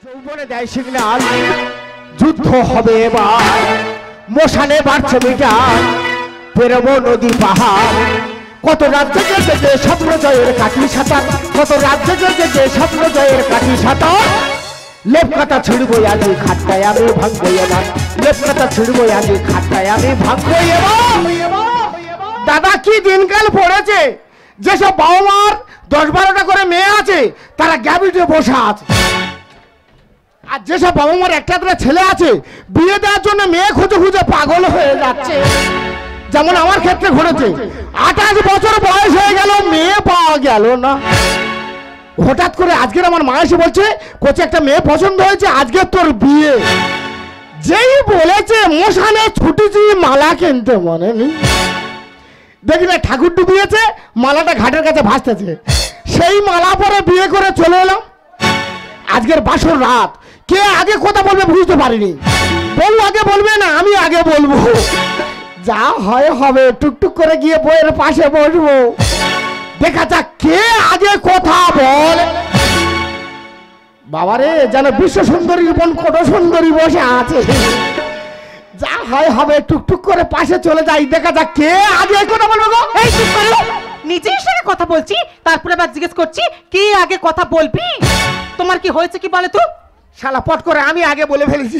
যৌবনে দেয় সিগন্যাল, যুদ্ধ হবে এবার, মশানে বাড়ছে মিটার, পেরোবো নদী পাহাড়। কত রাজ্যে যে স্বপ্ন জয়ের কাঠি সাঁতার, কত রাজ্যে যে স্বপ্ন জয়ের কাঠি সাঁতার। লেপকাটা ছিড়বো আগে খাটটায় আমি ভাঙবো এবার, লেপকাটা ছিড়বো আগে খাটটায় আমি ভাঙবো এবার। দাদা কি দিনকাল পড়েছে, যেসব বাবা মার 10-12টা করে মেয়ে আছে তারা গ্যাবিটে বসে আছে, আর যেসব বাবা মার একটা করে ছেলে আছে বিয়ে দেওয়ার জন্য মেয়ে খুঁজে খুঁজে পাগল হয়ে যাচ্ছে। যেমন আমার ক্ষেত্রে ঘটেছে, 28 বছর বয়স হয়ে গেল মেয়ে পাওয়া গেল না। হঠাৎ করে আজকের আমার মা এসে বলছে কোচে একটা মেয়ে পছন্দ হয়েছে, আজকে তোর বিয়ে। যেই বলেছে মশানে ছুটেছি মালা কিনতে, মনে নেই দেখি না ঠাকুর ডুবিয়েছে, মালাটা ঘাটের কাছে ভাসতেছে, সেই মালা পরে বিয়ে করে চলে এলাম। আজকের বাসর রাত, কে আগে কথা বলবে বুঝতে পারিনি। বউ আগে বলবে না আমি আগে বলবো, যা হয় হবে। টুকটুক করে গিয়ে বইয়ের পাশে বসবো, দেখা যাক কে আগে কথা বল। বাবারে যেন বিশ্ব সুন্দরী বোন কত সুন্দরী বসে আছে, যা হয় হবে। টুকটুক করে পাশে চলে যাই, দেখা যাক কে আগে কথা বলবো গো। এই চুপ করো, নিজের সঙ্গে কথা বলছি তারপরে আবার জিজ্ঞেস করছি কে আগে কথা বলবি। তোমার কি হয়েছে কি বলে তো? শালা পট করে আমি আগে বলে ফেলেছি,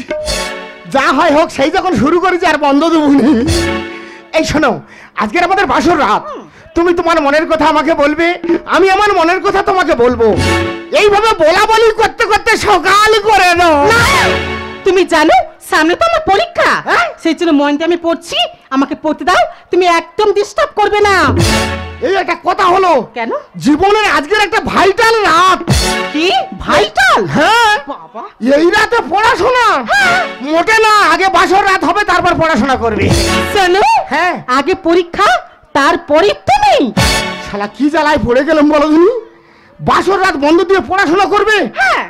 যা হয় হোক। সেই যখন শুরু করেছি আর বন্ধ দেবো না। এই শোনো, আজকের আমাদের বাসর রাত, তুমি তোমার মনের কথা আমাকে বলবে, আমি আমার মনের কথা তোমাকে বলবো। এইভাবে বলা বলি করতে করতে সকাল করে দাও। তুমি জানো সামনে তো আমার পরীক্ষা, সেই জন্য মন দিয়ে আমি পড়ছি, আমাকে পড়তে দাও, তুমি একদম ডিস্টার্ব করবে না। এই একটা কথা হলো, কেন? জীবনের আজকের একটা ভাইটাল রাত। কি ভাইটাল? হ্যাঁ বাবা, এই রাতে পড়াশোনা মোটে না, আগে বাসর রাত হবে তারপর পড়াশোনা করবে। শোনো, হ্যাঁ আগে পরীক্ষা তারপরে তুমি। শালা কি জ্বালায় পড়ে গেলাম বলো তুমি, বাসর রাত বন্ধ দিয়ে পড়াশোনা করবে। হ্যাঁ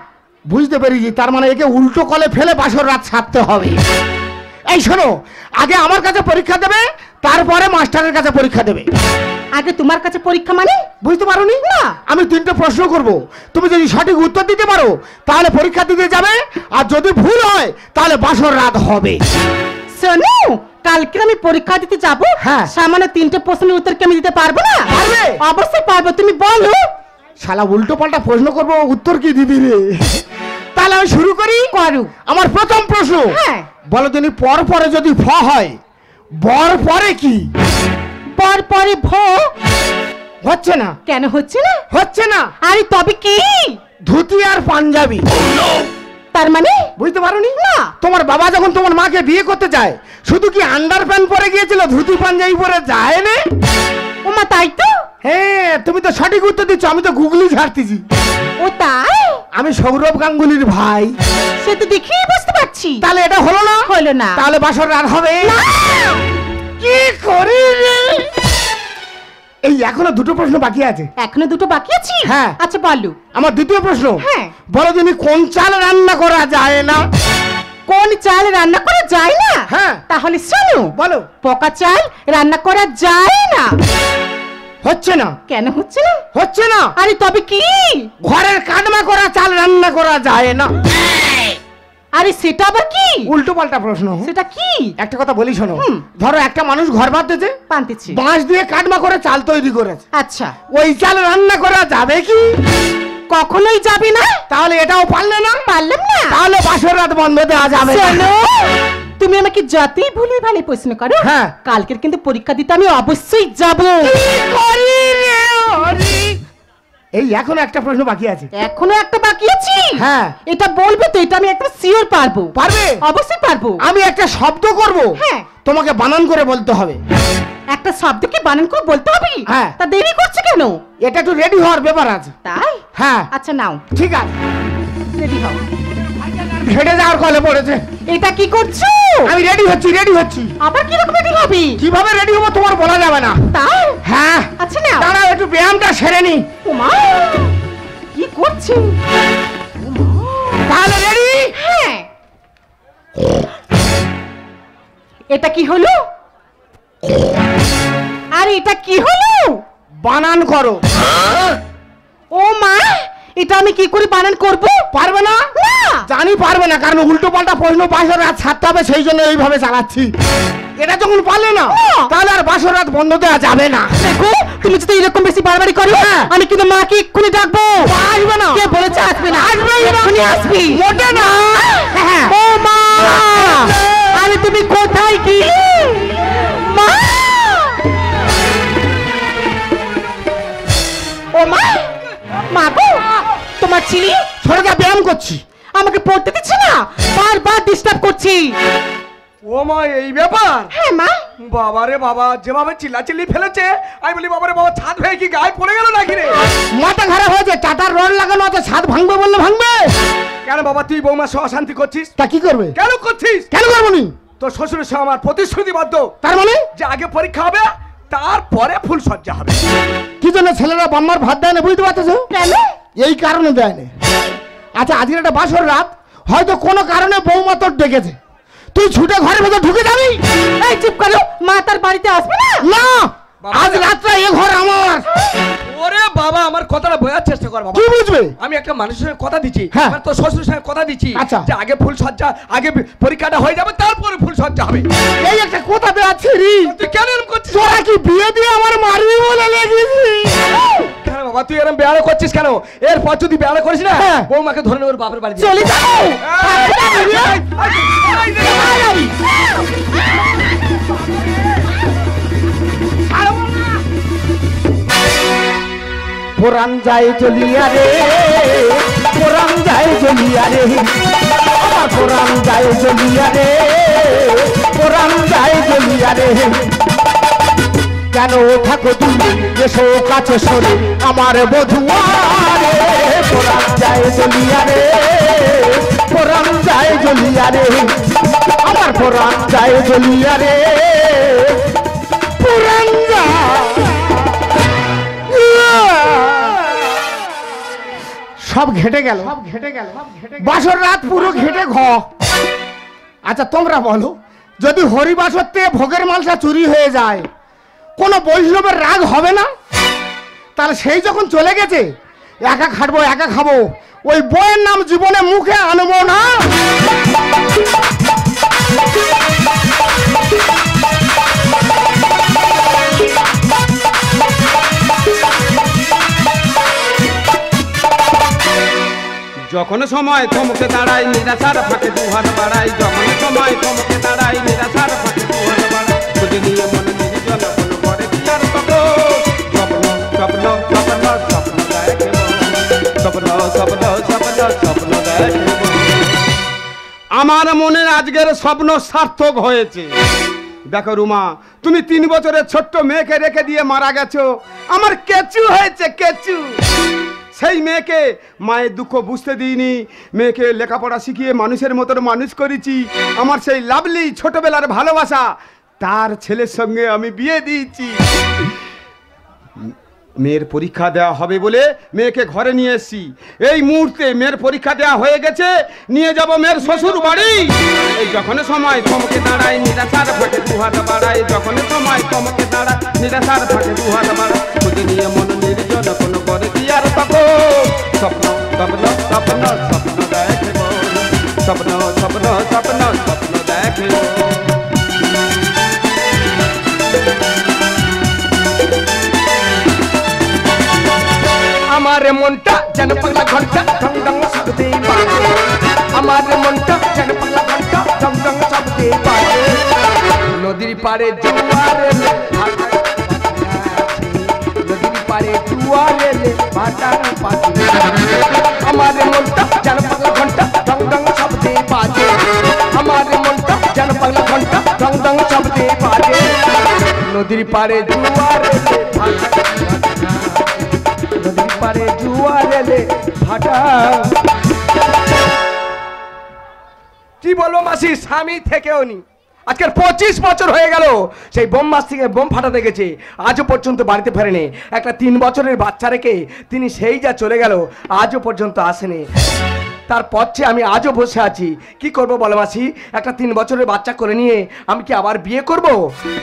বুঝতে পেরেছি, তার মানে একে উল্টো কলে ফেলে বাসর রাত ছাড়তে হবে। এই শোনো, আগে আমার কাছে পরীক্ষা দেবে, তারপরে মাস্টারের কাছে পরীক্ষা দেবে। আগে তোমার কাছে পরীক্ষা মানে? বুঝতে পারোনি? না। আমি 3টে প্রশ্ন করব, তুমি যদি সঠিক উত্তর দিতে পারো তাহলে পরীক্ষা দিতে যাবে, আর যদি ভুল হয় তাহলে বাসর রাত হবে। শোনো, কালকে আমি পরীক্ষা দিতে যাব, হ্যাঁ। সামান্য 3টে প্রশ্নের উত্তর কি আমি দিতে পারবো না? পারবে। অবশ্যই পারবো, তুমি বলো। শালা উল্টো পাল্টা প্রশ্ন করবো, উত্তর কি দিবি রে? তাহলে আমি শুরু করি। করো। আমার প্রথম প্রশ্ন, হ্যাঁ। বলো তুমি পর পরে যদি ফ হয়, বর পরে কি? পর পরে ভ হচ্ছে না। কেন হচ্ছে না? হচ্ছে না। আরে তবে কি? ধুতি আর পাঞ্জাবি। তার মানে? বুঝতে পারোনি? না। তোমার বাবা যখন তোমার মাকে বিয়ে করতে যায়, শুধু কি আন্ডার প্যান্ট পরে গিয়েছিল, ধুতি পাঞ্জাবি পরে যায় না? ওমা তাই তো। হ্যাঁ, তুমি তো সঠিক উত্তর দিচ্ছ, আমি তো গুগলি ঝাড়তেছি। ও তাই? আমি সৌরভ গাঙ্গুলির ভাই। সে তো দেখেই বুঝতে পারছি। তাহলে এটা হলো না? হলো না। তাহলে বাসর রাত হবে না। কি করি রে? এই এখনো 2টো প্রশ্ন বাকি আছে। এখনো 2টো বাকি আছে? হ্যাঁ। আচ্ছা বলো। আমার দ্বিতীয় প্রশ্ন, হ্যাঁ। বলো তুমি কোন চাল রান্না করা যায় না? কোন চাল রান্না করা যায় না? হ্যাঁ। তাহলে শোনো, বলো। পকা চাল রান্না করা যায় না। হচ্ছে না। কেন হচ্ছে না? হচ্ছে না। আরে তবে কি? ঘরের কাটমা করা চাল রান্না করা যায় না। আরে সেটা আবার কি? উল্টো পাল্টা প্রশ্ন। সেটা কি? একটা কথা বলি শোনো, হুম। ধরো একটা মানুষ ঘর বাঁধতেছে, পান্তেছি। বাঁশ দিয়ে কাটমা করে চাল তৈরি করেছে, আচ্ছা, ওই চাল রান্না করা যাবে কি? কখনোই যাবে না। তাহলে এটাও পারলে না? পারলাম না। তাহলে বাসর রাত বন্ধ দেওয়া যাবে না। শোনো, তুমি আমাকে যতই ভুলে ভালে প্রশ্ন করো, হ্যাঁ। কালকের কিন্তু পরীক্ষা দিতে আমি অবশ্যই যাব। কি করি রে হরি? এই এখন একটা প্রশ্ন বাকি আছে। এখনো একটা বাকি আছে? হ্যাঁ। এটা বলবে তো? এটা আমি একদম শিওর পারবো। পারবে? অবশ্যই পারবো। আমি একটা শব্দ করব, হ্যাঁ। তোমাকে বানান করে বলতে হবে। একটা শব্দকে বানান করে বলতে হবে? হ্যাঁ। তা দেরি করছে কেন? এটা একটু রেডি হওয়ার ব্যাপার আছে। তাই? হ্যাঁ। আচ্ছা নাও, ঠিক আছে। রেডি হও। ফেটে যাওয়ার কলে পড়েছে। এটা কি করছো? আমি রেডি হচ্ছি। আবার কি রকম রেডি হবে? কিভাবে রেডি হবো তোমার বলা যাবে না। তাই? হ্যাঁ। আচ্ছা নাও। দাঁড়াও, একটু ব্যায়ামটা সেরে নি। ওমা, কি করছো? তাহলে রেডি? হ্যাঁ। এটা কি হলো? আরে এটা কি হলো? বানান করো। ও মা, এটা আমি কি করে বানান করব? পারবে না? না। জানি পারবে না, কারণ উল্টো পাল্টা প্রশ্ন বাসর রাত ছাড়তে হবে, সেই জন্য এইভাবে চালাচ্ছি। এটা যখন পারলে না, তাহলে আর বাসর রাত বন্ধ দেওয়া যাবে না। দেখো তুমি যদি এরকম বেশি বাড়াবাড়ি করো, আমি কিন্তু মাকে এক্ষুনি ডাকবো। আসবে না। কে বলেছে আসবে না? আসবে না। এক্ষুনি আসবি। মোটে না। ও মা, আরে তুমি কোথায় কি মা? ও মা, মা গো, তোমার চিনি সরে যা, ব্যায়াম করছি। আমাকে পড়তে দিচ্ছে না, বারবার ডিস্টার্ব করছি। ও মা, এই ব্যাপার? হ্যাঁ মা। বাবারে বাবা, যেভাবে চিল্লাচিল্লি ফেলেছে, আমি বলি বাবারে বাবা, ছাদ হয়ে কি গায়ে পড়ে গেল নাকি রে? মাথা খারাপ হয়েছে, টাটার রড লাগানো আছে, ছাদ ভাঙবে বললে ভাঙবে। কেন বাবা তুই বৌমার সহ অশান্তি করছিস? তা কি করবে? কেন করছিস? কেন করবো নি? তোর শ্বশুরের সঙ্গে আমার প্রতিশ্রুতিবদ্ধ, তার মানে যে আগে পরীক্ষা হবে, তারপরে ফুল সজ্জা হবে। কি জন্য ছেলেরা বাম্মার ভাত দেয় না, বুঝতে পারতেছো? কেন? এই কারণে দেয় না। আচ্ছা, আজকের একটা বাসর রাত, হয়তো কোনো কারণে বৌমা তোর ডেকেছে, তুই ছুটে ঘরের ভেতর ঢুকে যাবি। এই চুপ করো, মা তার বাড়িতে আসবে না। না, আজ রাতটা এ ঘর আমার। ওরে বাবা, আমার কথাটা বোঝার চেষ্টা কর বাবা। কি বুঝবে? আমি একটা মানুষের সঙ্গে কথা দিচ্ছি, হ্যাঁ। আমার তোর শ্বশুরের সঙ্গে কথা দিচ্ছি, আচ্ছা। যে আগে ফুল সজ্জা, আগে পরীক্ষাটা হয়ে যাবে, তারপরে ফুল সজ্জা হবে। এই একটা কথা দেওয়াচ্ছি রি, তুই কেন এরকম করছিস? তোরা কি বিয়ে দিয়ে আমার মারবি বলে লেগেছিস? কেন বাবা তুই এরকম বেয়ারা করছিস কেন? এরপর যদি বেয়ারা করিস না, হ্যাঁ। বৌমাকে ধরে নেবে ওর বাপের বাড়ি দিয়ে। চলে যাও। পোরান যায় জ্বলিয়া রে, পোরান যায় জ্বলিয়া রে, আমার পোরান যায় জ্বলিয়া রে, পোরান যায় জ্বলিয়া রে। কেন থাকো তুমি এসো কাছে সরে আমার বধুয়ারে, পোরান যায় জ্বলিয়া রে, পোরান যায় জ্বলিয়া রে, আমার পোরান যায় জ্বলিয়া রে, পোরান যায়। সব ঘেটে গেল, বাসর রাত পুরো ঘেটে ঘ। আচ্ছা তোমরা বলো, যদি হরিবাসর থেকে ভোগের মালসা চুরি হয়ে যায়, কোনো বৈষ্ণবের রাগ হবে না? তাহলে সেই যখন চলে গেছে, একা খাটবো একা খাবো, ওই বইয়ের নাম জীবনে মুখে আনবো না। যখন সময় থমকে দাঁড়াই নিরাশার ফাঁকে দুহাত বাড়াই, যখন সময় থমকে দাঁড়াই নিরাশার ফাঁকে দুহাত বাড়াই, খুঁজে নিয়ে মনে নির্জন কোন করে কি আর তত স্বপ্ন স্বপ্ন স্বপ্ন স্বপ্ন দেখে স্বপ্ন স্বপ্ন স্বপ্ন স্বপ্ন দেখে। আমার মনের আজকের স্বপ্ন সার্থক হয়েছে। দেখো রুমা, তুমি 3 বছরের ছোট্ট মেয়েকে রেখে দিয়ে মারা গেছো, আমার কেচু হয়েছে কেচু। সেই মেয়েকে মায়ের দুঃখ বুঝতে দিইনি, মেয়েকে লেখাপড়া শিখিয়ে মানুষের মতন মানুষ করেছি। আমার সেই লাভলি ছোটবেলার ভালোবাসা, তার ছেলের সঙ্গে আমি বিয়ে দিয়েছি। মেয়ের পরীক্ষা দেওয়া হবে বলে মেয়েকে ঘরে নিয়ে এসেছি। এই মুহূর্তে মেয়ের পরীক্ষা দেওয়া হয়ে গেছে, নিয়ে যাব মেয়ের শ্বশুর বাড়ি। এই যখন সময় থমকে দাঁড়াই নিরাশার ফাঁকে দুহাত বাড়াই, যখন সময় থমকে দাঁড়াই নিরাশার ফাঁকে দুহাত বাড়াই, খুঁজে নিয়ে মন নির্জন কোন করে কি আর তখন স্বপ্ন স্বপ্ন স্বপ্ন স্বপ্ন দেখে স্বপ্ন স্বপ্ন স্বপ্ন স্বপ্ন দেখে। আমার মনটা যেন পাগলা ঘন্টা ঢং ঢং শব্দে বাজে, আমার মনটা যেন পাগলা ঘন্টা ঢং ঢং শব্দে বাজে। নদীর পাড়ে জোয়ার এলে নদীর পাড়ে জোয়ার এলে ভাটার পাশে, আমার মনটা যেন পাগলা ঘন্টা ঢং ঢং শব্দে বাজে, আমার মনটা যেন পাগলা ঘন্টা ঢং ঢং শব্দে বাজে। নদীর পাড়ে জোয়ার এলে নদীর পাড়ে জোয়ার এলে ভাটা। কি বলবো মাসি, স্বামী থেকেও নি, আজকের 25 বছর হয়ে গেল সেই বোম মাস থেকে বোম ফাটাতে গেছে, আজও পর্যন্ত বাড়িতে ফেরেনি। একটা 3 বছরের বাচ্চা রেখে তিনি সেই যা চলে গেল, আজও পর্যন্ত আসেনি। তারপর চেয়ে আমি আজও বসে আছি। কি করব বলো মাসি, একটা 3 বছরের বাচ্চা করে নিয়ে আমি কি আবার বিয়ে করব?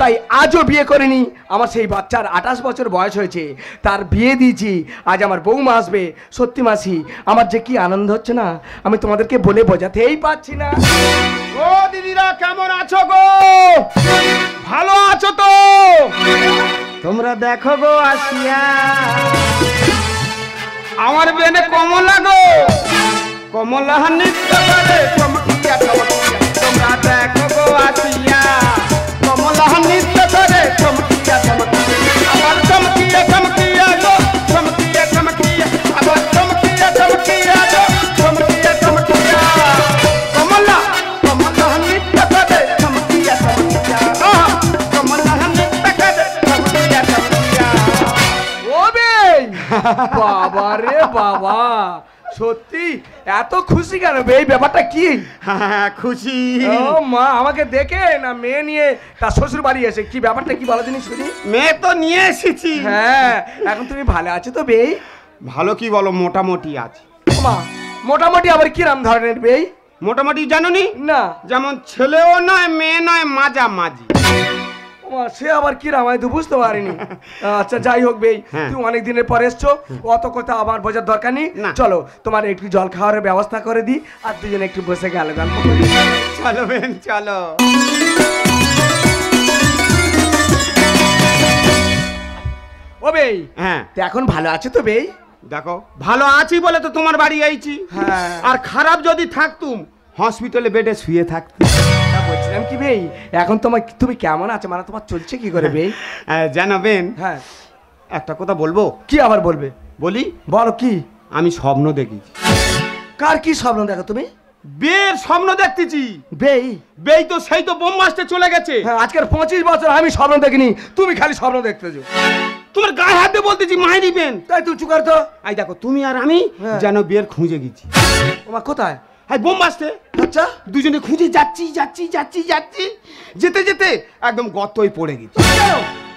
তাই আজও বিয়ে করিনি। আমার সেই বাচ্চার 28 বছর বয়স হয়েছে, তার বিয়ে দিয়েছি। আজ আমার বৌমা আসবে। সত্যি মাসি, আমার যে কি আনন্দ হচ্ছে না, আমি তোমাদেরকে বলে বোঝাতেই পারছি না। ও দিদিরা, কেমন আছো গো? ভালো আছো তো? তোমরা দেখো গো আসিয়া আমার বেনে কমলা গো, কমলা নৃত্য করে চমকিয়া চমকিয়া। তোমরা দেখো গো আসিয়া কমলা নৃত্য করে চমকিয়া চমকিয়া। আবার চমকিয়া চমকিয়া গো, চমকিয়া চমকিয়া। আবার চমকিয়া চমকিয়া গো, চমকিয়া চমকিয়া। কমলা কমলা নৃত্য করে চমকিয়া চমকিয়া। কমলা নৃত্য করে চমকিয়া চমকিয়া। ওবে বাবা রে বাবা, সত্যি এত খুশি কেন বে? এই ব্যাপারটা কি? হ্যাঁ, খুশি। ও মা, আমাকে দেখে না মেয়ে নিয়ে তার শ্বশুর বাড়ি এসে, কি ব্যাপারটা কি বলো দিনি শুনি। মেয়ে তো নিয়ে এসেছি। হ্যাঁ, এখন তুমি ভালো আছো তো বেই? ভালো কি বলো, মোটামুটি আছে। মা, মোটামুটি আবার কিরম ধরনের বেই? মোটামুটি জানোনি, না যেমন ছেলেও নয় মেয়ে নয়, মাঝামাঝি। মা, সে আবার কিরম আমি তো বুঝতে পারিনি। আচ্ছা যাই হোক বেই, হ্যাঁ। তুমি অনেক দিনের পর এসছো, অত কথা আমার বোঝার দরকার নেই। না। চলো তোমার একটু জল খাওয়ার ব্যবস্থা করে দিই, আর দুজনে একটু বসে গেল গল্প করি। চলো বেন, চলো। ও বেই, হ্যাঁ, তো এখন ভালো আছো তো বেই? দেখো ভালো আছি বলে তো তোমার বাড়ি আইছি। হ্যাঁ। আর খারাপ যদি থাকতুম হসপিটালে বেডে শুয়ে থাকতুম। তা বলছিলাম কি বেই, এখন তুমি কেমন আছো, মানে তোমার চলছে কি করে বেই? জানো বেন, হ্যাঁ, একটা কথা বলবো? কি আবার বলবে? বলি, বলো কি? আমি স্বপ্ন দেখেছি। কার কি স্বপ্ন দেখো তুমি? বের স্বপ্ন দেখতেছি। বেই? বেই তো সেই তো বোম্বাস্টে চলে গেছে। হ্যাঁ, আজকের 25 বছর আমি স্বপ্ন দেখিনি, তুমি খালি স্বপ্ন দেখতেছো। তোমার গায়ে হাতে বলতেছি মাইরি বেন। তাই তুই চুকার তো। এই দেখো, তুমি আর আমি হ্যাঁ। যেন বের খুঁজে গেছি। তোমার কোথায়? হ্যাঁ, বোম্বাস্টে। আচ্ছা, দুজনে খুঁজে যাচ্ছি যাচ্ছি যাচ্ছি যাচ্ছি, যেতে যেতে একদম গর্তই পড়ে গেছি।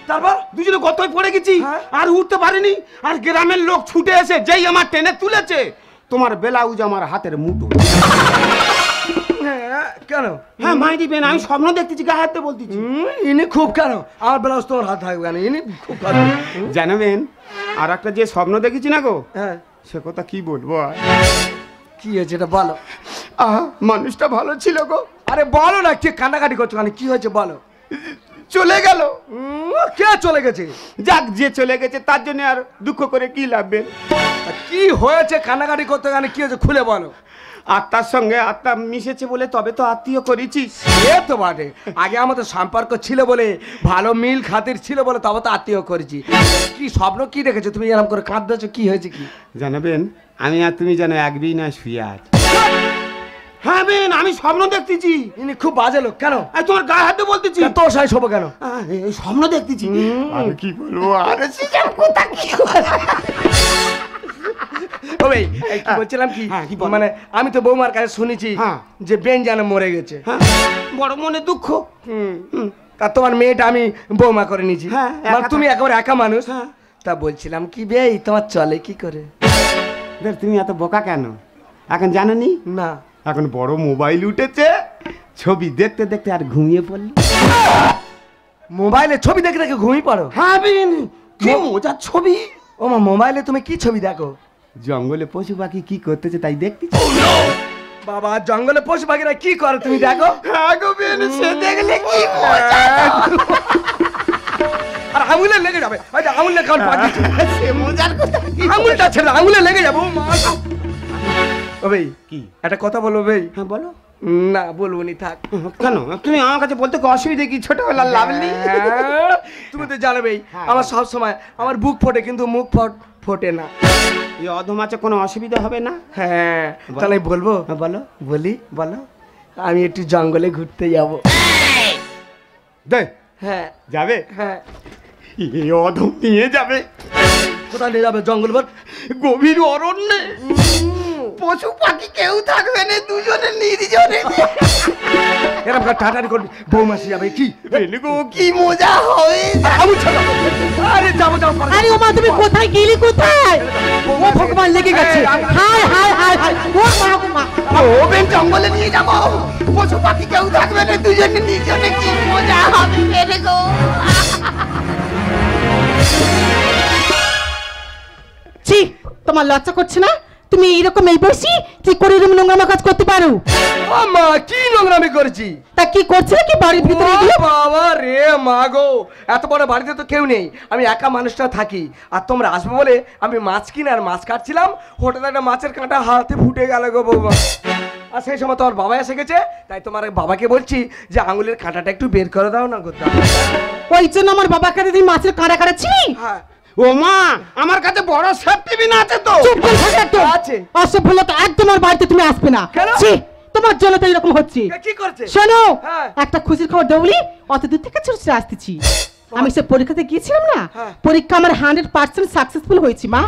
তারপর? দুজনে গর্তই পড়ে গেছি, হ্যাঁ। আর উঠতে পারিনি। আর গ্রামের লোক ছুটে এসে যেই আমার টেনে তুলেছে, তোমার ব্লাউজ আমার হাতের মুঠো। হ্যাঁ, কেন? হ্যাঁ মাইরি বেন, আমি স্বপ্ন দেখতেছি, গায়ে হাতে বলতেছি। ইনি খুব কেন? আমার ব্লাউজ তোমার হাত থাকবে কেন? ইনি খুব কেন? জানাবেন, আর একটা যে স্বপ্ন দেখেছি না গো, হ্যাঁ, সে কথা কি বলবো আর। কি হয়েছে এটা বলো। আহা, মানুষটা ভালো ছিল গো। আরে বলো না, কে কান্নাকাটি করছো কেন? কি হয়েছে বলো। চলে গেল। কে চলে গেছে? যাক, যে চলে গেছে তার জন্য আর দুঃখ করে কি লাগবে? কি হয়েছে কান্নাকাটি করতে কেন? কি হয়েছে খুলে বলো। আত্মার সঙ্গে আত্মা মিশেছে বলে তবে তো আত্মীয় করেছিস। এ তো বটে, আগে আমাদের সম্পর্ক ছিল বলে, ভালো মিল খাতির ছিল বলে তবে তো আত্মীয় করেছি। কি স্বপ্ন কি দেখেছো তুমি এরকম করে কাঁদছো? কি হয়েছে কি? জানাবেন, আমি আর তুমি যেন এক বিনা শুয়ে আছি। হ্যাঁ বেন, আমি স্বপ্ন দেখতেছি। ইনি খুব বাজে লোক। কেন? আর তোমার গায়ে হাতে বলতেছি। তোর সাই শোবো কেন? এই স্বপ্ন দেখতেছি। আমি কি বলবো আর, সেসব কথা কি ও ভাই, এই কি বলছিলাম কি, হ্যাঁ, কি বলো? মানে আমি তো বৌমার কাছে শুনেছি হ্যাঁ। যে বেন যেন মরে গেছে। হ্যাঁ, বড় মনে দুঃখ। তা তোমার মেয়েটা আমি বৌমা করে নিয়েছি। হ্যাঁ, মানে একা তুমি একেবারে একা মানুষ। হ্যাঁ। তা বলছিলাম কি বেই, তোমার চলে কি করে? দেখ, তুমি এত বোকা কেন? এখন জানোনি, না। এখন বড় মোবাইল উঠেছে, ছবি দেখতে দেখতে আর ঘুমিয়ে পড়লি। মোবাইলে ছবি দেখে দেখে ঘুমিয়ে পড়ো? হ্যাঁ বেন, কি মজার ছবি। ও মা, মোবাইলে তুমি কি ছবি দেখো? জঙ্গলে পশু পাখি কি করতেছে তাই দেখতেছি। বাবা, জঙ্গলে পশু পাখিরা কি করে তুমি দেখো? হ্যাঁ গো বেন, সে দেখলে কি মজা। আর আঙুলে লেগে যাবে, হয়তো আঙুলে কান পাখি সে মজার কথা কি? আঙুলটা ছেড়ে আঙুলে লেগে যাবো। ও মা, ও ভাই কি? একটা কথা বলবো ভাই? হ্যাঁ বলো। না বলবো নি, থাক। কেন? তুমি আমার কাছে বলতে কি অসুবিধা কি? ছোটবেলার লাভলি। হ্যাঁ, তুমি তো জানবেই আমার সব সময় আমার বুক ফোটে কিন্তু মুখ ফোটে না। এই অধমাছে কোনো অসুবিধা হবে না? হ্যাঁ, তাহলে বলবো? হ্যাঁ, বলো। বলি, বলো। আমি একটু জঙ্গলে ঘুরতে যাব। দে, হ্যাঁ যাবে? হ্যাঁ। এই অধম নিয়ে যাবে কোথায় নিয়ে যাবে? জঙ্গল বল। গভীর অরণ্যে, পশু পাখি কেউ থাকবে না, দুজনে নির্জনে। এ টাটারি করবি বৌমাসি যাবে কি গো কি মজা হবে আরে যাবো যাবো আরে ও মা তুমি কোথায় গেলি কোথায় ও ভগবান লেগে গেছে হায় হায় হায় হায় ও মা ও মা ও বেন জঙ্গলে নিয়ে যাবো পশু পাখি কেউ থাকবে না দুজনে নিজনে কি মজা হবে রে গো ছি তোমার লজ্জা করছে না তুমি এইরকম এই বসি কি করে এরকম নোংরামো কাজ করতে পারো ও মা কি নোংরামি করেছি তা কি করছে কি বাড়ির ভিতরে ও এগুলো? বাবা রে মা গো এত বড় বাড়িতে তো কেউ নেই আমি একা মানুষটা থাকি আর তোমরা আসবে বলে আমি মাছ কিনে আর মাছ কাটছিলাম হঠাৎ একটা মাছের কাঁটা হাতে ফুটে গেল গো বাবা আর সেই সময় তোমার বাবা এসে গেছে তাই তোমার বাবাকে বলছি যে আঙুলের কাঁটাটা একটু বের করে দাও না গো ওই জন্য আমার বাবাকে তুমি মাছের কাঁড়া কাটাচ্ছিলি হ্যাঁ ও মা আমার কাছে বড় সেফটি বিন আছে তো চুপ করে থাকো একদম আছে। অসভ্য তো একদম আমার বাড়িতে তুমি আসবে না কেন? ছি তোমার জন্য তো এরকম হচ্ছে এ কি করছে শোনো হ্যাঁ। একটা খুশির খবর দেবলি অত দূর থেকে ছুটে আসতেছি আমি সে পরীক্ষাতে গিয়েছিলাম না হ্যাঁ। পরীক্ষা আমার 100% সাকসেসফুল হয়েছি মা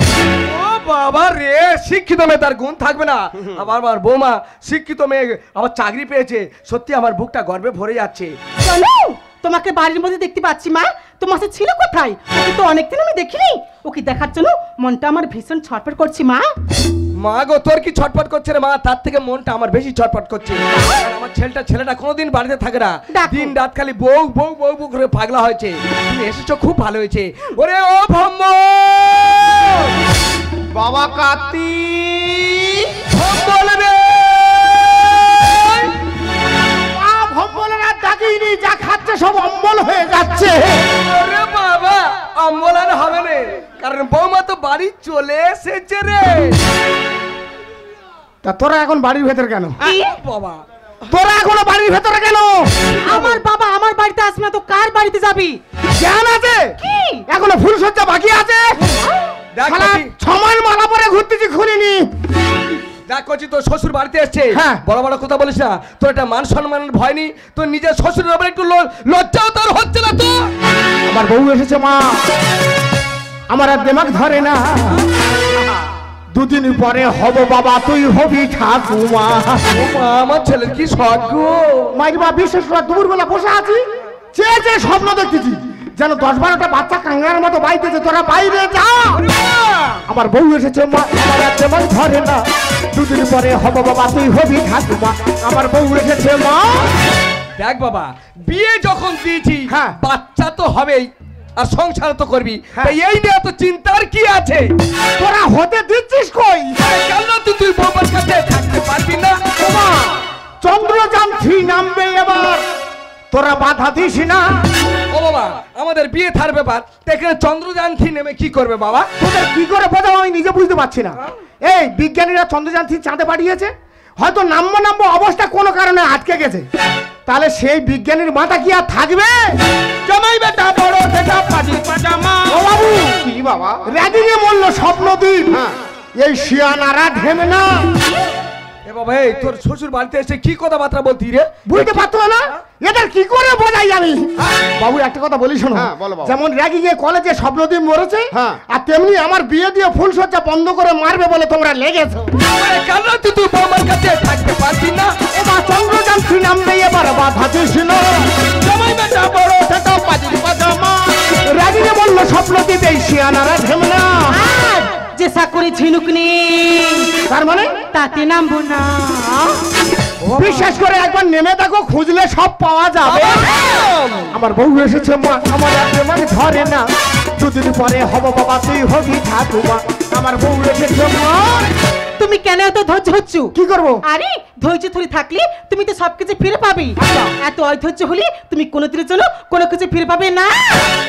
ও বাবা রে শিক্ষিত মেয়ে তার গুণ থাকবে না আবার আমার বৌমা শিক্ষিত মেয়ে আবার চাকরি পেয়েছে সত্যি আমার বুকটা গর্বে ভরে যাচ্ছে শোনো তোমাকে বাড়ির মধ্যে দেখতে পাচ্ছি মা তোমার সে ছিল কোথায় ওকে তো অনেকদিন আমি দেখিনি ওকে দেখার জন্য মনটা আমার ভীষণ ছটফট করছে মা মা গো তোর কি ছটফট করছে রে মা তার থেকে মনটা আমার বেশি ছটফট করছে আর আমার ছেলেটা কোনোদিন বাড়িতে থাকে না ডাকো। দিন রাত খালি বউ বউ বউ বউ করে পাগলা হয়েছে তুমি এসেছো খুব ভালো হয়েছে ওরে ও ভম্ম বাবা কার্তিক ভম্বল রে ভম্বলেরা ডাকিনি যা খাচ্ছে সব অম্বল হয়ে যাচ্ছে ওরে বাবা অম্বল আর হবে না কারণ বৌমা তো বাড়ি চলে এসেছে রে তা তোরা এখন বাড়ির ভেতর কেন বাবা তোরা এখনো বাড়ির ভেতরে কেন আমার বাবা আমার বাড়িতে আসবে না তো কার বাড়িতে যাবি জ্ঞান আছে কি এখনো ফুলসজ্জা বাকি আছে দেখ শালা কচি, ছমাস মালা পরে ঘুরতেছি খুলিনি দেখ কচি তোর শ্বশুর বাড়িতে এসছে হ্যাঁ। বড় বড় কথা বলিস না তোর একটা মান সম্মানের ভয় নেই তোর নিজের শ্বশুরের ব্যাপারে একটু লজ্জাও তোর হচ্ছে না তো আমার বউ এসেছে মা আমার আর দেমাগ ধরে না দুদিন পরে হব বাবা তুই হবি ঠাকুমা ও মা, আমার ছেলের কি শখ গো মাইর বা বিশেষ করে দুপুরবেলা বসে আছি চেয়ে চেয়ে স্বপ্ন দেখতেছি যেন 10-12টা বাচ্চা কাঙ্গার মতো বাইতেছে তোরা বাইরে যা আমার বউ এসেছে মা আমার আর দেমাগ ধরে না দুদিন পরে হব বাবা তুই হবি ঠাকুমা আমার বউ এসেছে মা দেখ বাবা বিয়ে যখন দিয়েছি হ্যাঁ। বাচ্চা তো হবেই আর সংসার তো করবি হ্যাঁ। তাই এই নিয়ে তো চিন্তার কি আছে তোরা হতে দিচ্ছিস কই কেন তুই বৌমার কাছে থাকতে পারবি না ওমা চন্দ্রযান 3 নামবে এবার তোরা বাধা দিস না ও বাবা আমাদের বিয়ে থার ব্যাপার তো এখানে চন্দ্রযান 3 নেমে কি করবে বাবা তোদের কি করে বোঝাবো আমি নিজে বুঝতে পারছি না এই বিজ্ঞানীরা চন্দ্রযান 3 চাঁদে পাঠিয়েছে হয়তো নামবো অবস্থা কোনো কারণে আটকে গেছে তাহলে সেই বিজ্ঞানীর মাথা কি আর থাকবে জামাই বেটা বড় বেটা পাজি পাজামা ও বাবু কি বাবা র্যাগিংয়ে বলল স্বপ্নদ্বীপ এই শিয়ানারা ঢেমে না এ বাবা এই তোর শ্বশুর বাড়িতে এসে কি কথাবার্তা বলতি রে বুঝতে পারতো না এদের কি করে বোঝাই আমি বাবু একটা কথা বলি শোনো হ্যাঁ, বলো বাবা। যেমন র্যাগিংয়ে কলেজে স্বপ্নদ্বীপ মরেছে হ্যাঁ। আর তেমনি আমার বিয়ে দিয়ে ফুলসজ্জা বন্ধ করে মারবে বলে তোমরা লেগেছো কেন তুই বৌমার কাছে থাকতে পারবি না এবার চন্দ্রযান 3 নামবে এবার বাধা দিস না জামাই বেটা বড় বেটা পাজি পাজামা রাগিয়ে বললো স্বপ্নদ্বীপ এই শিয়ানারা ঢেমে না আর যে সাকুরি ঝিনুক নেই তার মানে তাতে নামবো না বিশ্বাস করে একবার নেমে দেখো খুঁজলে সব পাওয়া যাবে আমার বউ এসেছে মা আমার আর মানে ধরে না দুদিন পরে হব বাবা তুই হবি ঠাকুমা আমার বউ এসেছে মা তুমি কেন এত ধৈর্য হচ্ছ কি করবো আরে ধৈর্য ধরে থাকলে তুমি তো সবকিছু ফিরে পাবে এত অধৈর্য হলে তুমি কোনোদিনের জন্য কোনো কিছু ফিরে পাবে না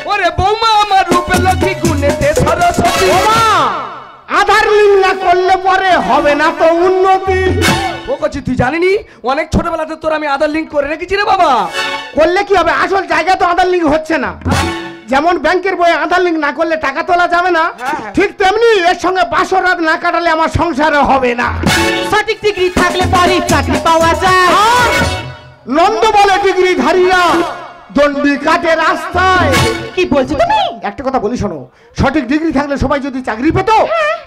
ওরে বৌমা আমার রূপের লক্ষ্মী গুণেতে সরস্বতী ওমা আধার লিঙ্ক না করলে পরে হবে না তো উন্নতি ও কচি তুই জানিনি অনেক ছোটবেলাতে তোর আমি আধার লিঙ্ক করে রেখেছি রে বাবা করলে কি হবে আসল জায়গা তো আধার লিঙ্ক হচ্ছে না যেমন ব্যাংকের বইয়ে আধার লিঙ্ক না করলে টাকা তোলা যাবে না ঠিক তেমনি এর সঙ্গে বাসর রাত না কাটালে আমার সংসারে হবে না সঠিক ডিগ্রি থাকলে পরে চাকরি পাওয়া যায় নন্দ বলে ডিগ্রি ধারিয়া দণ্ডি কাটে রাস্তায় কি বলছো তুমি একটা কথা বলি শোনো সঠিক ডিগ্রি থাকলে সবাই যদি চাকরি পেত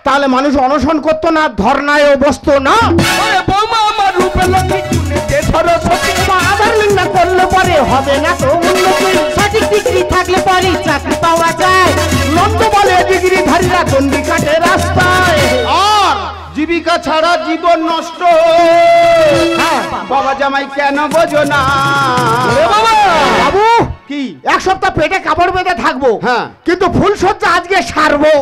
তাহলে মানুষ অনশন করতো না ধর্নায়ও বসতো না ওরে বৌমা আমার রূপের লক্ষ্মী গুণেতে সরস্বতী আধার লিঙ্ক না ভিখারিরা দণ্ডি কাটে রাস্তায়। আর জীবিকা ছাড়া জীবন নষ্ট। হ্যাঁ বাবা জামাই কেন বোঝো না? ওরে বাবা, বাবু কি? এক সপ্তাহ পেটে কাপড় বেঁধে থাকবো, হ্যাঁ। কিন্তু ফুল সজ্জা আজকে সারবো।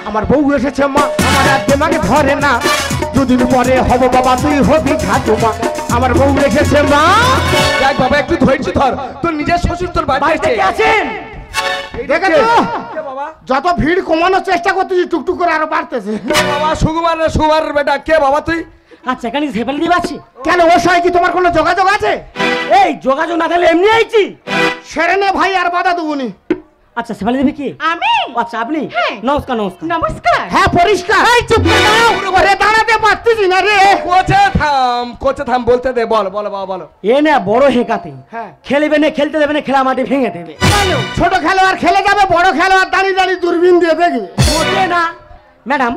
আমার বউ এসেছে মা, আমার আর দেমাগে ধরে না, দুদিন পরে হব বাবা তুই হবি ঠাকুমা। আমার বউ এসেছে মা। দেখ বাবা একটু ধৈর্য ধর, তোর নিজের শ্বশুর তোর বাড়িতে বাড়িতে কে আছেন? দেখেছো কে বাবা? যত ভিড় কমানোর চেষ্টা করতেছি টুকটুক করে আরো বাড়তেছে। কে বাবা? সুকুমার না সুকুমারের বেটা? কে বাবা তুই? আচ্ছা এখানে সেপালি দিব আছে? কেন ওর সঙ্গে কি তোমার কোনো যোগাযোগ আছে? এই যোগাযোগ না থাকলে এমনি আইছি। সেরে নে ভাই, আর বাধা দেবুনি। আচ্ছা সেপালি দেবে কি? আমি? আচ্ছা আপনি? হ্যাঁ। নমস্কার নমস্কার। নমস্কার। হ্যাঁ পরিষ্কার। এই চুপ করে দাঁড়াও। ওরে দাঁড়াতে পারতেছি না রে। কোচে থাম বলতে দে, বল বল বাবা বলো। এ না বড় হেকাতে হ্যাঁ। খেলবে না, খেলতে দেবে না, খেলা মাটি ভেঙে দেবে। ছোট খেলোয়াড় খেলে যাবে, বড় খেলোয়াড় দাঁড়িয়ে দাঁড়িয়ে দূরবীন দিয়ে দেখবে। মোটে না। ম্যাডাম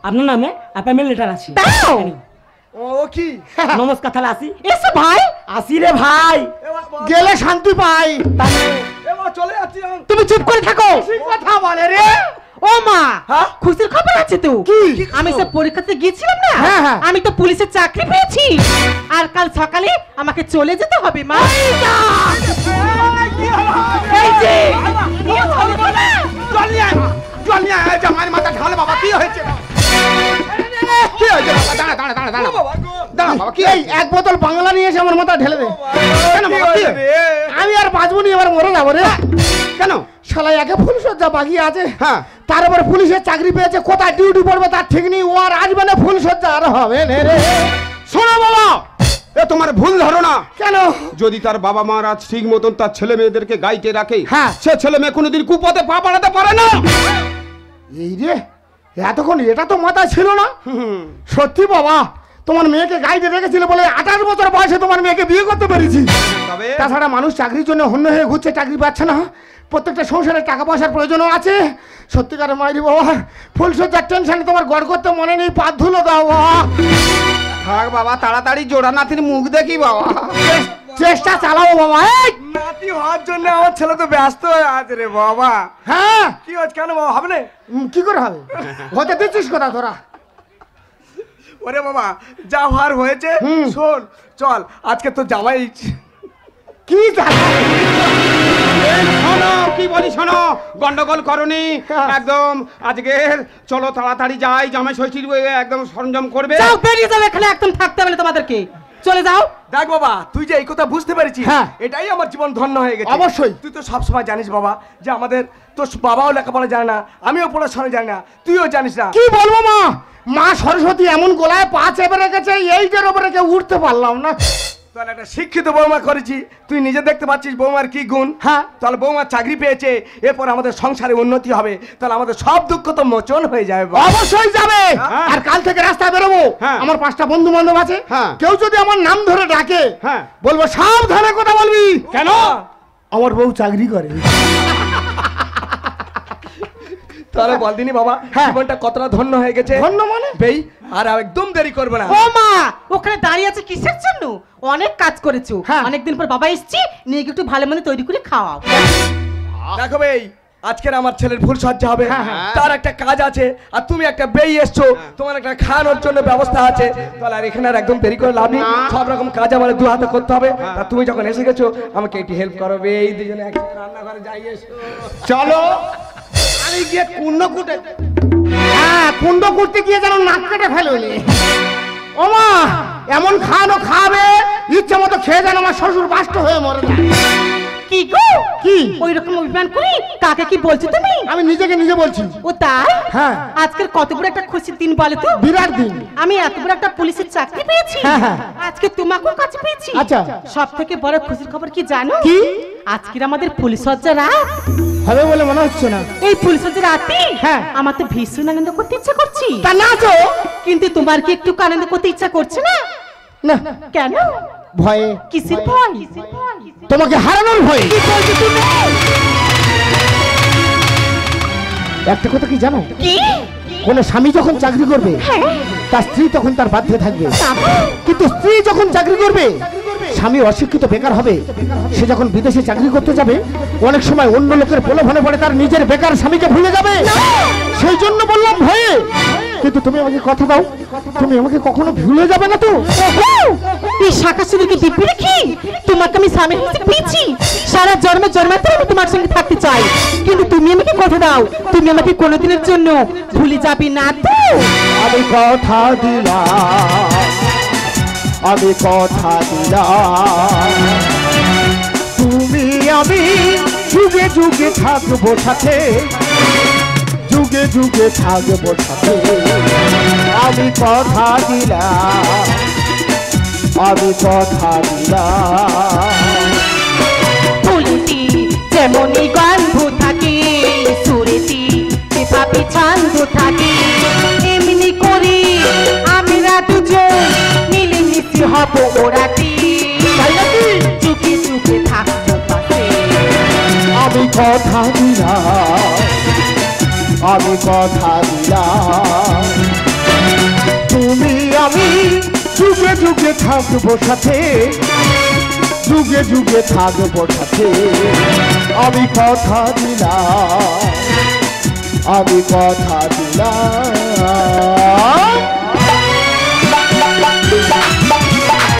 আপনার নামে অ্যাপয়েন্টমেন্ট লেটার আছে। দাও। ও কি? নমস্কার, তাহলে আসি। এসো ভাই। আসি রে ভাই। গেলে শান্তি পাই। চলে যাচ্ছি আমি। তুমি চুপ করে থাকো। কথা বলে রে। ও মা, হ্যাঁ? খুশির খবর আছে তো? কি? আমি সে পরীক্ষাতে গিয়েছিলাম না, হ্যাঁ, হ্যাঁ। আমি তো পুলিশের চাকরি পেয়েছি, আর কাল সকালে আমাকে চলে যেতে হবে মা। এই যে নিয়ে চলবো না। জল নিয়ে আয়, জল নিয়ে আয়, জামাইয়ের মাথা ঢাল বাবা। কি হয়েছে? কি হয়েছে বাবা? দাঁড়া দাঁড়া দাঁড়া দাঁড়া দাঁড়া বাবা। কি এই এক বোতল বাংলা নিয়ে এসে আমার মাথা ঢেলে দে। কেন বাবা? কি হয়েছে? আমি আর বাঁচবো নি, এবার মরে যাবো রে। কেন? শালা একে ফুল সজ্জা বাকি আছে, হ্যাঁ। তার উপর পুলিশের চাকরি পেয়েছে, কোথায় ডিউটি পড়বে তার ঠিক নেই। ও আর আসবে না, ফুল সজ্জা আর হবে না রে। শোনো বাবা, এ তোমার ভুল ধারণা। কেন? যদি তার বাবা মা আজ ঠিক মতন তার ছেলে মেয়েদেরকে গাইতে রাখে, হ্যাঁ। সে ছেলে মেয়ে কোনোদিন কুপথে পা বাড়াতে পারে না। এই রে, এতক্ষণ এটা তো মাথায় ছিল না। সত্যি বাবা, তোমার মেয়েকে গাইতে রেখেছিল বলে 28 বছর বয়সে তোমার মেয়েকে বিয়ে করতে পেরেছি। তবে তাছাড়া মানুষ চাকরির জন্য হন্য হয়ে ঘুরছে, চাকরি পাচ্ছে না, প্রত্যেকটা সংসারে টাকা পয়সার প্রয়োজনও আছে। সত্যিকারের মাইরি বাবা, ফুলসজ্জার টেনশনে তোমার গড় করতে মনে নেই, পা ধুলো দাও বাবা। থাক বাবা, তাড়াতাড়ি জোড়া নাতির মুখ দেখি বাবা। চেষ্টা চালাও বাবা। এই! নাতি হওয়ার জন্য আমার ছেলে তো ব্যস্ত হয়ে আছে রে বাবা। হ্যাঁ, কি হচ্ছে? কেন বাবা হবে না? কি করে হবে? হতে দিচ্ছিস কথা তোরা? ওরে বাবা, যা হওয়ার হয়েছে। শোন, চল আজকে তো জামাই। কি জানো? শোনো কি বলি, শোনো, গন্ডগোল করনি একদম। আজকে চলো তাড়াতাড়ি যাই, জামাই ষষ্ঠীর একদম সরঞ্জাম করবে। যাও, বেরিয়ে যাও, এখানে একদম থাকতে হবে না তোমাদেরকে। চলে যাও। দেখ বাবা, তুই যে এই কথা বুঝতে পেরেছিস, হ্যাঁ। এটাই আমার জীবন ধন্য হয়ে গেছে। অবশ্যই। তুই তো সব সময় জানিস বাবা যে আমাদের তোর বাবাও লেখাপড়া জানে না, আমিও পড়াশোনা জানি না, তুইও জানিস না। কি বলবো মা, মা সরস্বতী এমন গোলায় পা চেপে রেখেছে, এইটার উপরে কেউ উঠতে পারলাম না। তাহলে একটা শিক্ষিত বৌমা করেছি, তুই নিজে দেখতে পাচ্ছিস বৌমার কি গুণ। হ্যাঁ। তাহলে বৌমা চাকরি পেয়েছে, এরপর আমাদের সংসারে উন্নতি হবে, তাহলে আমাদের সব দুঃখ তো মোচন হয়ে যাবে বাবা। অবশ্যই যাবে। হ্যাঁ। আর কাল থেকে রাস্তায় বেরোবো, হ্যাঁ। আমার 5টা বন্ধু বান্ধব আছে, হ্যাঁ। কেউ যদি আমার নাম ধরে ডাকে, হ্যাঁ। বলবো সাবধানে কথা বলবি। কেন? আমার বউ চাকরি করে। তাহলে বল দিনি বাবা, হ্যাঁ। জীবনটা কতটা ধন্য হয়ে গেছে। ধন্য মানে? বেই, আর একদম দেরি করবে না। ও মা, ওখানে দাঁড়িয়ে আছে কিসের জন্য? অনেক কাজ করেছো, হ্যাঁ। অনেকদিন পর বাবা এসছি, নিয়ে গিয়ে একটু ভালো মন্দ তৈরি করে খাওয়াও। দেখো বেই, আজকের আমার ছেলের ফুল সজ্জা হবে, হ্যাঁ, হ্যাঁ। তার একটা কাজ আছে, আর তুমি একটা বেই এসছো, তোমার একটা খাওয়ানোর জন্য ব্যবস্থা আছে। তাহলে আর এখানে আর একদম দেরি করে লাভ নেই, সব রকম কাজ আমার 2 হাতে করতে হবে। তা তুমি যখন এসে গেছো, আমাকে একটু হেল্প করো বেই, দুজনে একসাথে রান্নাঘরে যাই। এসো চলো আমি গিয়ে কুণ্ড কুটে। হ্যাঁ, কুণ্ড করতে গিয়ে যেন নাক কেটে ফেললি। ও মা, এমন খাওয়ানো খাবে, ইচ্ছা মতো খেয়ে যেন আমার শ্বশুর বাষ্ট হয়ে মরে যায়। কি গো? কি? ওই রকম অভিমান করি কাকে কি বলছো তুমি? আমি নিজেকে নিজে বলছি। ও তাই? হ্যাঁ। আজকের কত বড় একটা খুশির দিন বলে তো? বিরাট দিন। আমি এত বড় একটা পুলিশের চাকরি পেয়েছি, হ্যাঁ, হ্যাঁ। আজকে তোমাকেও কাছে পেয়েছি। আচ্ছা। সব থেকে বড় খুশির খবর কি জানো? কি? আজকের আমাদের পুলিশ সজ্জা রাত। হবে বলে মনে হচ্ছে না। এই পুলিশ সজ্জা রাতে হ্যাঁ। আমার তো ভীষণ আনন্দ করতে ইচ্ছা করছি। তা নাচো। কিন্তু তোমার কি একটু আনন্দ করতে ইচ্ছা করছে না? না, কেন? ভয়ে। কিসের ভয়? তোমাকে হারানোর ভয়ে। কি বলছো তুমি? একটা কথা কি জানো? কি? কোন স্বামী যখন চাকরি করবে, হ্যাঁ। তার স্ত্রী তখন তার বাধ্যে থাকবে, তারপর? কিন্তু স্ত্রী যখন চাকরি করবে, স্বামী অশিক্ষিত বেকার হবে, সে যখন বিদেশে চাকরি করতে যাবে অনেক সময় অন্য লোকের প্রলোভনে পড়ে তার নিজের বেকার স্বামীকে ভুলে যাবে। সেই জন্য বললাম ভয়ে। কিন্তু তুমি আমাকে কথা দাও, তুমি আমাকে কখনো ভুলে যাবে না তো? এই শাখা সুদিকে দিব্যি রেখি তোমাকে আমি স্বামী হিসেবে পেয়েছি, সারা জন্মে জন্মান্তরে আমি তোমার সঙ্গে থাকতে চাই। কিন্তু তুমি আমাকে কথা দাও, তুমি আমাকে কোনোদিনের জন্য ভুলে যাবে না তো? আমি কথা দিলাম, আমি কথা দিলাম, তুমি আমি যুগে যুগে থাকবো সাথে, যুগে যুগে থাকবো সাথে। আমি কথা দিলাম, আমি কথা দিলাম। ফুলটি যেমনই গন্ধ থাকে, সুরেটি যেভাবে ছন্দ থাকে, এমনি করে আমরা দুজন মিলেমিশে হব ওরাটি, চুপে চুপে থাকবো পাশে। আমি কথা দিলাম, আমি কথা দিলাম, তুমি আমি যুগে যুগে থাকবো সাথে, যুগে যুগে থাকবো সাথে। আমি কথা দিলাম, আমি কথা দিলাম।